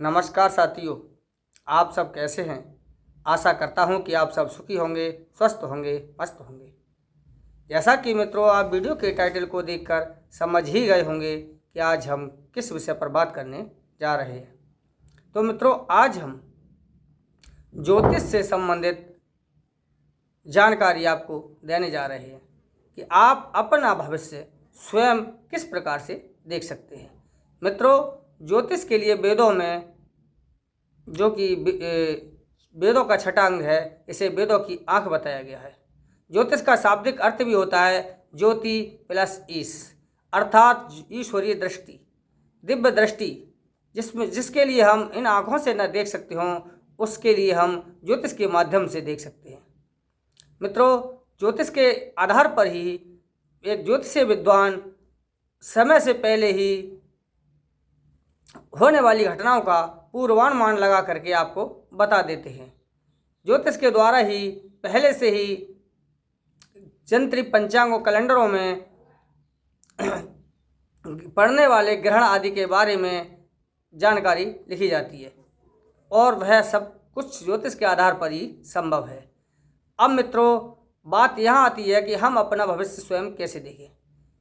नमस्कार साथियों, आप सब कैसे हैं। आशा करता हूं कि आप सब सुखी होंगे, स्वस्थ होंगे, मस्त होंगे। जैसा कि मित्रों आप वीडियो के टाइटल को देखकर समझ ही गए होंगे कि आज हम किस विषय पर बात करने जा रहे हैं। तो मित्रों आज हम ज्योतिष से संबंधित जानकारी आपको देने जा रहे हैं कि आप अपना भविष्य स्वयं किस प्रकार से देख सकते हैं। मित्रों ज्योतिष के लिए वेदों में जो कि वेदों का छठा अंग है, इसे वेदों की आंख बताया गया है। ज्योतिष का शाब्दिक अर्थ भी होता है ज्योति प्लस ईश, अर्थात ईश्वरीय दृष्टि, दिव्य दृष्टि, जिसके लिए हम इन आँखों से न देख सकते हों, उसके लिए हम ज्योतिष के माध्यम से देख सकते हैं। मित्रों ज्योतिष के आधार पर ही एक ज्योतिषीय विद्वान समय से पहले ही होने वाली घटनाओं का पूर्वानुमान लगा करके आपको बता देते हैं। ज्योतिष के द्वारा ही पहले से ही जंत्री पंचांगों कैलेंडरों में पढ़ने वाले ग्रहण आदि के बारे में जानकारी लिखी जाती है और वह सब कुछ ज्योतिष के आधार पर ही संभव है। अब मित्रों बात यहाँ आती है कि हम अपना भविष्य स्वयं कैसे देखें।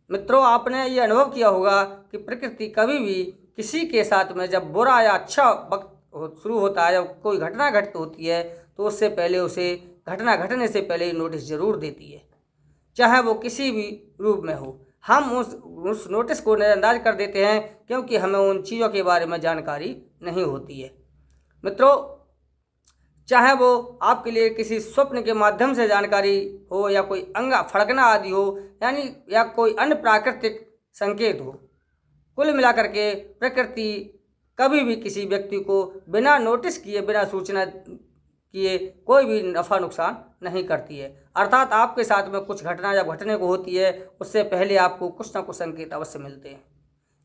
मित्रों आपने ये अनुभव किया होगा कि प्रकृति कभी भी किसी के साथ में जब बुरा या अच्छा वक्त शुरू होता है, जब कोई घटना घटित होती है तो उससे पहले उसे घटना घटने से पहले ही नोटिस जरूर देती है, चाहे वो किसी भी रूप में हो। हम उस नोटिस को नज़रअंदाज कर देते हैं क्योंकि हमें उन चीज़ों के बारे में जानकारी नहीं होती है। मित्रों चाहे वो आपके लिए किसी स्वप्न के माध्यम से जानकारी हो या कोई अंग फड़कना आदि हो, यानी या कोई अन्य प्राकृतिक संकेत हो, कुल मिलाकर के प्रकृति कभी भी किसी व्यक्ति को बिना नोटिस किए, बिना सूचना किए कोई भी नफ़ा नुकसान नहीं करती है। अर्थात आपके साथ में कुछ घटना जब घटने को होती है उससे पहले आपको कुछ ना कुछ संकेत अवश्य मिलते हैं,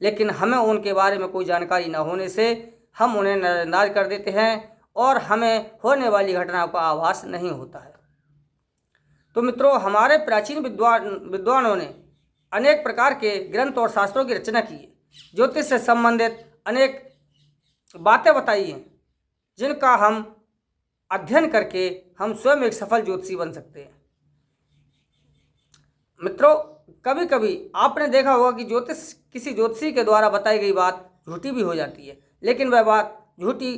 लेकिन हमें उनके बारे में कोई जानकारी न होने से हम उन्हें नज़रअंदाज कर देते हैं और हमें होने वाली घटनाओं का आभास नहीं होता है। तो मित्रों हमारे प्राचीन विद्वानों ने अनेक प्रकार के ग्रंथ और शास्त्रों की रचना की है। ज्योतिष से संबंधित अनेक बातें बताई हैं जिनका हम अध्ययन करके हम स्वयं एक सफल ज्योतिषी बन सकते हैं। मित्रों कभी कभी आपने देखा होगा कि किसी ज्योतिषी के द्वारा बताई गई बात झूठी भी हो जाती है, लेकिन वह बात झूठी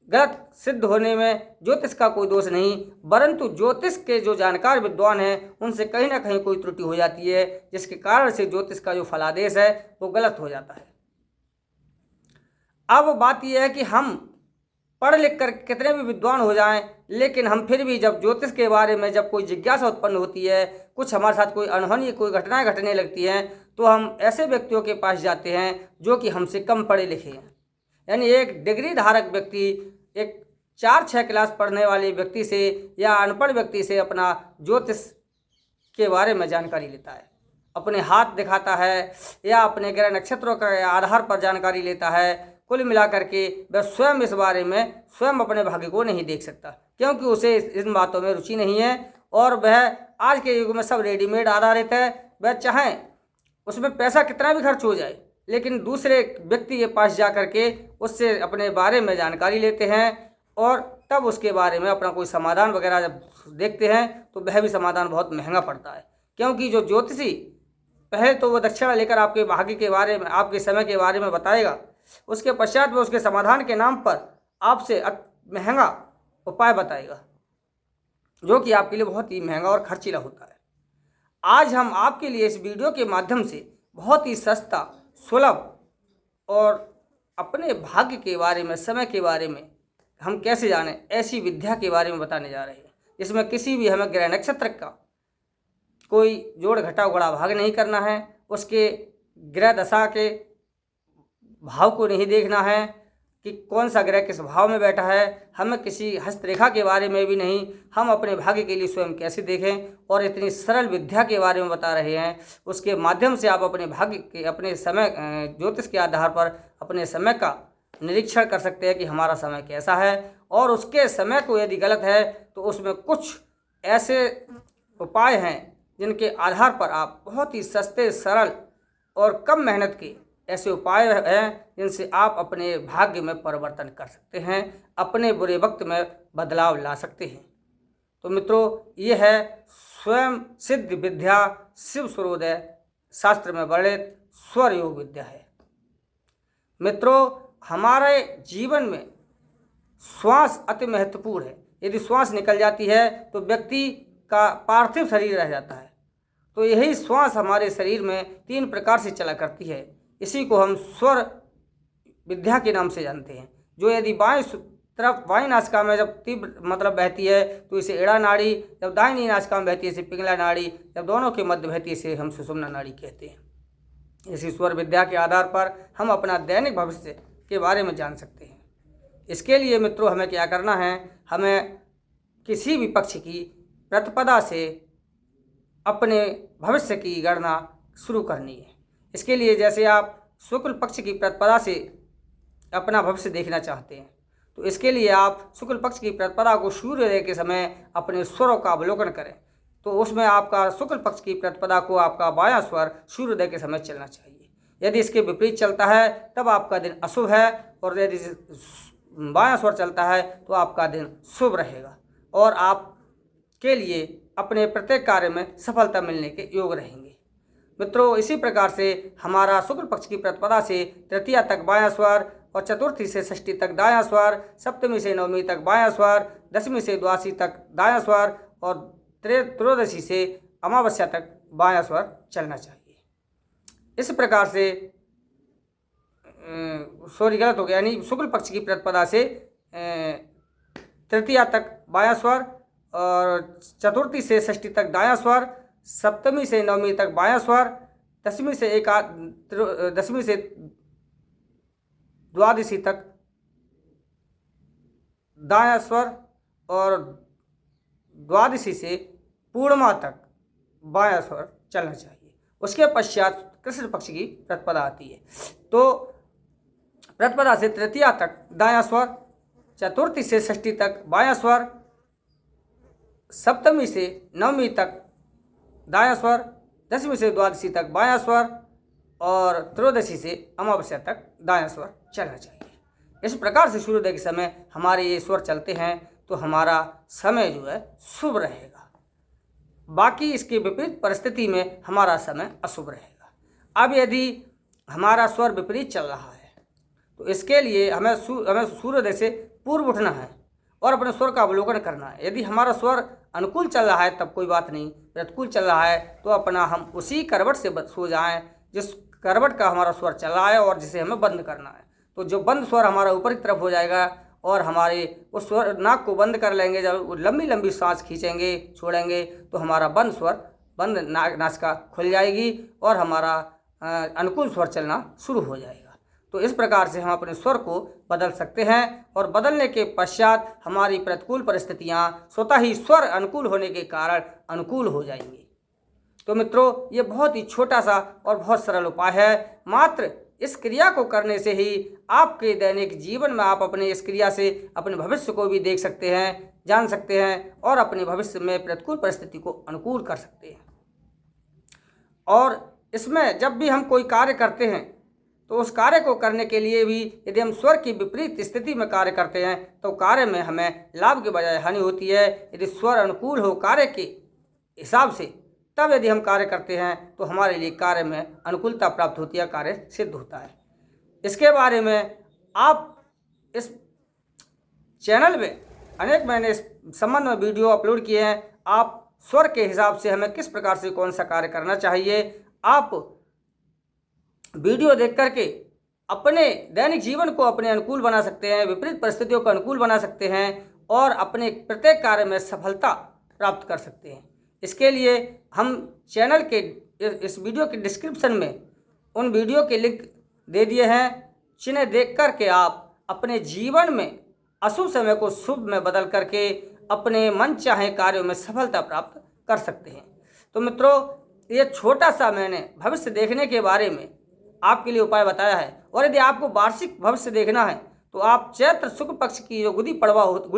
गलत सिद्ध होने में ज्योतिष का कोई दोष नहीं, परंतु ज्योतिष के जो जानकार विद्वान हैं उनसे कहीं ना कहीं कोई त्रुटि हो जाती है, जिसके कारण से ज्योतिष का जो फलादेश है वो गलत हो जाता है। अब बात यह है कि हम पढ़ लिख कर कितने भी विद्वान हो जाएं, लेकिन हम फिर भी जब ज्योतिष के बारे में जब कोई जिज्ञासा उत्पन्न होती है, कुछ हमारे साथ कोई अनहोनी कोई घटनाएं घटने लगती हैं, तो हम ऐसे व्यक्तियों के पास जाते हैं जो कि हमसे कम पढ़े लिखे हैं। यानी एक डिग्री धारक व्यक्ति एक 4-6 क्लास पढ़ने वाले व्यक्ति से या अनपढ़ व्यक्ति से अपना ज्योतिष के बारे में जानकारी लेता है, अपने हाथ दिखाता है या अपने ग्रह नक्षत्रों के आधार पर जानकारी लेता है। कुल मिलाकर के वह स्वयं इस बारे में स्वयं अपने भाग्य को नहीं देख सकता, क्योंकि उसे इन बातों में रुचि नहीं है और वह आज के युग में सब रेडीमेड आधारित है। वह चाहे उसमें पैसा कितना भी खर्च हो जाए, लेकिन दूसरे व्यक्ति के पास जा कर के उससे अपने बारे में जानकारी लेते हैं और तब उसके बारे में अपना कोई समाधान वगैरह जब देखते हैं तो वह भी समाधान बहुत महंगा पड़ता है, क्योंकि जो ज्योतिषी पहले तो वो दक्षिणा लेकर आपके भाग्य के बारे में, आपके समय के बारे में बताएगा, उसके पश्चात वो उसके समाधान के नाम पर आपसे महंगा उपाय बताएगा, जो कि आपके लिए बहुत ही महंगा और खर्चीला होता है। आज हम आपके लिए इस वीडियो के माध्यम से बहुत ही सस्ता, सुलभ और अपने भाग्य के बारे में, समय के बारे में हम कैसे जानें, ऐसी विद्या के बारे में बताने जा रहे हैं जिसमें किसी भी हमें ग्रह नक्षत्र का कोई जोड़ घटा उगड़ा भाग नहीं करना है, उसके ग्रह दशा के भाव को नहीं देखना है कि कौन सा ग्रह किस भाव में बैठा है, हमें किसी हस्तरेखा के बारे में भी नहीं, हम अपने भाग्य के लिए स्वयं कैसे देखें, और इतनी सरल विद्या के बारे में बता रहे हैं। उसके माध्यम से आप अपने भाग्य के, अपने समय, ज्योतिष के आधार पर अपने समय का निरीक्षण कर सकते हैं कि हमारा समय कैसा है, और उसके समय को यदि गलत है तो उसमें कुछ ऐसे उपाय हैं जिनके आधार पर आप बहुत ही सस्ते, सरल और कम मेहनत के ऐसे उपाय हैं जिनसे आप अपने भाग्य में परिवर्तन कर सकते हैं, अपने बुरे वक्त में बदलाव ला सकते हैं। तो मित्रों, ये है स्वयं सिद्ध विद्या शिव सूर्योदय शास्त्र में वर्णित स्वर योग विद्या है। मित्रों, हमारे जीवन में श्वास अति महत्वपूर्ण है। यदि श्वास निकल जाती है तो व्यक्ति का पार्थिव शरीर रह जाता है। तो यही श्वास हमारे शरीर में 3 प्रकार से चला करती है। इसी को हम स्वर विद्या के नाम से जानते हैं। जो यदि बाएं तरफ बाईं नासिका में जब तीव्र बहती है तो इसे एड़ा नाड़ी, जब दाहिनी नासिका में बहती है इसे पिंगला नाड़ी, जब दोनों के मध्य बहती है इसे हम सुषुम्ना नाड़ी कहते हैं। इसी स्वर विद्या के आधार पर हम अपना दैनिक भविष्य के बारे में जान सकते हैं। इसके लिए मित्रों हमें क्या करना है, हमें किसी भी पक्ष की प्रतिपदा से अपने भविष्य की गणना शुरू करनी है। इसके लिए जैसे आप शुक्ल पक्ष की प्रतिपदा से अपना भविष्य देखना चाहते हैं तो इसके लिए आप शुक्ल पक्ष की प्रतिपदा को सूर्योदय के समय अपने स्वरों का अवलोकन करें। तो उसमें आपका शुक्ल पक्ष की प्रतिपदा को आपका बायां स्वर सूर्योदय के समय चलना चाहिए। यदि इसके विपरीत चलता है तब आपका दिन अशुभ है, और यदि बायां स्वर चलता है तो आपका दिन शुभ रहेगा और आपके लिए अपने प्रत्येक कार्य में सफलता मिलने के योग रहेंगे। मित्रों, इसी प्रकार से हमारा शुक्ल पक्ष की प्रतिपदा से तृतीया तक बायां स्वर, और चतुर्थी से षष्ठी तक दायां स्वर, सप्तमी से नवमी तक बायां स्वर, दशमी से द्वादशी तक दायां स्वर और त्रयोदशी से अमावस्या तक बायां स्वर चलना चाहिए। इस प्रकार से गलत हो गया, यानी शुक्ल पक्ष की प्रतिपदा से तृतीया तक बायां स्वर और चतुर्थी से षष्ठी तक दायां स्वर, सप्तमी से नवमी तक बायां स्वर, दशमी से द्वादशी तक दायां स्वर और द्वादशी से पूर्णिमा तक बायां स्वर चलना चाहिए। उसके पश्चात कृष्ण पक्ष की प्रतिपदा आती है। तो प्रतिपदा से तृतीया तक दायां स्वर, चतुर्थी से षष्ठी तक बायां स्वर, सप्तमी से नवमी तक दायां स्वर, दशमी से द्वादशी तक बायां स्वर और त्रयोदशी से अमावस्या तक दायां स्वर चलना चाहिए। इस प्रकार से सूर्योदय के समय हमारे ये स्वर चलते हैं तो हमारा समय जो है शुभ रहेगा। बाकी इसके विपरीत परिस्थिति में हमारा समय अशुभ रहेगा। अब यदि हमारा स्वर विपरीत चल रहा है तो इसके लिए हमें सूर्योदय से पूर्व उठना है और अपने स्वर का अवलोकन करना है। यदि हमारा स्वर अनुकूल चल रहा है तब कोई बात नहीं, प्रतिकूल चल रहा है तो अपना हम उसी करवट से सो जाएं जिस करवट का हमारा स्वर चल रहा है और जिसे हमें बंद करना है। तो जो बंद स्वर हमारा ऊपर की तरफ हो जाएगा और हमारे उस स्वर नाक को बंद कर लेंगे, जब लंबी लंबी सांस खींचेंगे छोड़ेंगे तो हमारा बंद स्वर बंद नासिका खुल जाएगी और हमारा अनुकूल स्वर चलना शुरू हो जाएगा। तो इस प्रकार से हम अपने स्वर को बदल सकते हैं और बदलने के पश्चात हमारी प्रतिकूल परिस्थितियां स्वतः ही स्वर अनुकूल होने के कारण अनुकूल हो जाएंगी। तो मित्रों, ये बहुत ही छोटा सा और बहुत सरल उपाय है। मात्र इस क्रिया को करने से ही आपके दैनिक जीवन में आप अपने इस क्रिया से अपने भविष्य को भी देख सकते हैं, जान सकते हैं और अपने भविष्य में प्रतिकूल परिस्थिति को अनुकूल कर सकते हैं। और इसमें जब भी हम कोई कार्य करते हैं तो उस कार्य को करने के लिए भी यदि हम स्वर की विपरीत स्थिति में कार्य करते हैं तो कार्य में हमें लाभ के बजाय हानि होती है। यदि स्वर अनुकूल हो कार्य के हिसाब से तब यदि हम कार्य करते हैं तो हमारे लिए कार्य में अनुकूलता प्राप्त होती है, कार्य सिद्ध होता है। इसके बारे में आप इस चैनल में अनेक मैंने इस संबंध में वीडियो अपलोड किए हैं। आप स्वर के हिसाब से हमें किस प्रकार से कौन सा कार्य करना चाहिए, आप वीडियो देख करके अपने दैनिक जीवन को अपने अनुकूल बना सकते हैं, विपरीत परिस्थितियों को अनुकूल बना सकते हैं और अपने प्रत्येक कार्य में सफलता प्राप्त कर सकते हैं। इसके लिए हम चैनल के इस वीडियो के डिस्क्रिप्शन में उन वीडियो के लिंक दे दिए हैं, जिन्हें देख करके आप अपने जीवन में अशुभ समय को शुभ में बदल करके अपने मन चाहे कार्यों में सफलता प्राप्त कर सकते हैं। तो मित्रों, ये छोटा सा मैंने भविष्य देखने के बारे में आपके लिए उपाय बताया है। और यदि आपको वार्षिक भविष्य देखना है तो आप चैत्र शुक्ल पक्ष की जो गुड़ी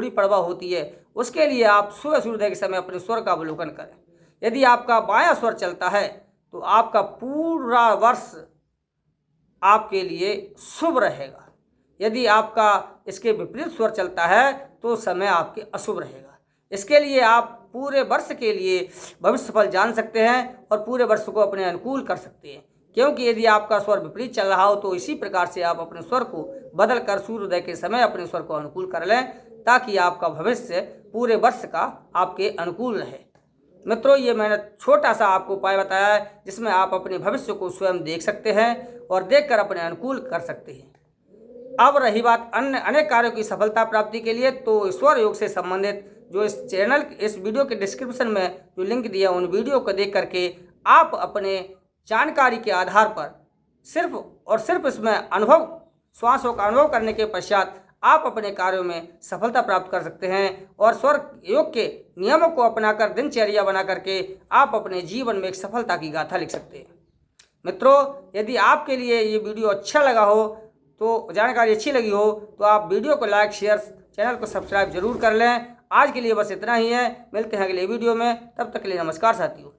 पड़वा होती है उसके लिए आप सुबह सूर्योदय के समय अपने स्वर का अवलोकन करें। यदि आपका बायां स्वर चलता है तो आपका पूरा वर्ष आपके लिए शुभ रहेगा। यदि आपका इसके विपरीत स्वर चलता है तो समय आपके अशुभ रहेगा। इसके लिए आप पूरे वर्ष के लिए भविष्यफल जान सकते हैं और पूरे वर्ष को अपने अनुकूल कर सकते हैं। क्योंकि यदि आपका स्वर विपरीत चल रहा हो तो इसी प्रकार से आप अपने स्वर को बदल कर सूर्योदय के समय अपने स्वर को अनुकूल कर लें, ताकि आपका भविष्य पूरे वर्ष का आपके अनुकूल रहे। मित्रों, ये मैंने छोटा सा आपको उपाय बताया है जिसमें आप अपने भविष्य को स्वयं देख सकते हैं और देखकर अपने अनुकूल कर सकते हैं। अब रही बात अन्य अनेक कार्यों की सफलता प्राप्ति के लिए, तो स्वर योग से संबंधित जो इस वीडियो के डिस्क्रिप्शन में जो लिंक दिया उन वीडियो को देख करके आप अपने जानकारी के आधार पर सिर्फ और सिर्फ इसमें श्वासों का अनुभव करने के पश्चात आप अपने कार्यों में सफलता प्राप्त कर सकते हैं और स्वर योग के नियमों को अपनाकर दिनचर्या बना करके आप अपने जीवन में एक सफलता की गाथा लिख सकते हैं। मित्रों, यदि आपके लिए ये वीडियो अच्छा लगा हो, तो जानकारी अच्छी लगी हो, तो आप वीडियो को लाइक, शेयर, चैनल को सब्सक्राइब जरूर कर लें। आज के लिए बस इतना ही है। मिलते हैं अगले वीडियो में, तब तक के लिए नमस्कार साथियों।